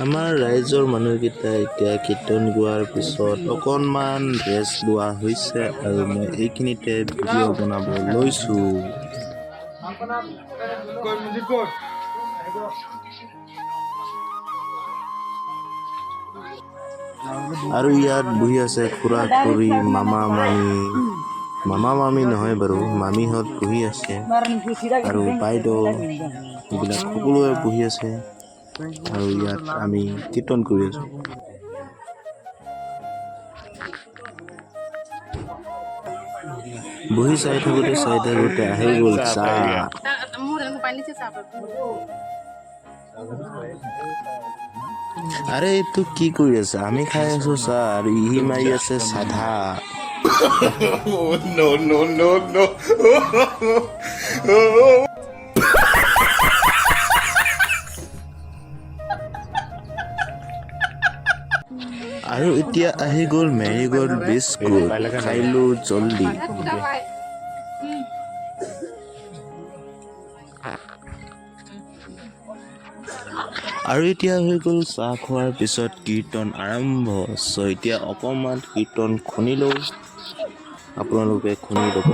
আমাৰ ৰাইজৰ মানুহকেইটা এতিয়া কীৰ্তন গোৱাৰ পিছত অকণমান ৰেষ্ট লোৱা হৈছে আৰু মই এইখিনিতে ভিডিঅ' বনাব লৈছোঁ। আৰু ইয়াত বহি আছে খুৰা খুৰী মামা মামী নহয় বাৰু, মামীহঁত বহি আছে আৰু বাইদেউ এইবিলাক সকলোৱে বহি আছে আৰু ইয়াত আমি কীৰ্তন কৰি আছোঁ। বহি চাই থাকোঁতে আহি গ'ল চাহ। আৰে এইটো কি কৰি আছে? আমি খাই আছো চাহ আৰু ই মাৰি আছে চাধা। আৰু এতিয়া আহি গ'ল মেৰিগ'ল্ড বিস্কুট, খাইলো জল্দি। আৰু এতিয়া হৈ গ'ল চাহ খোৱাৰ পিছত কীৰ্তন আৰম্ভ। এতিয়া অকণমান কীৰ্তন শুনি লওঁ, আপোনালোকে শুনি ল'ব।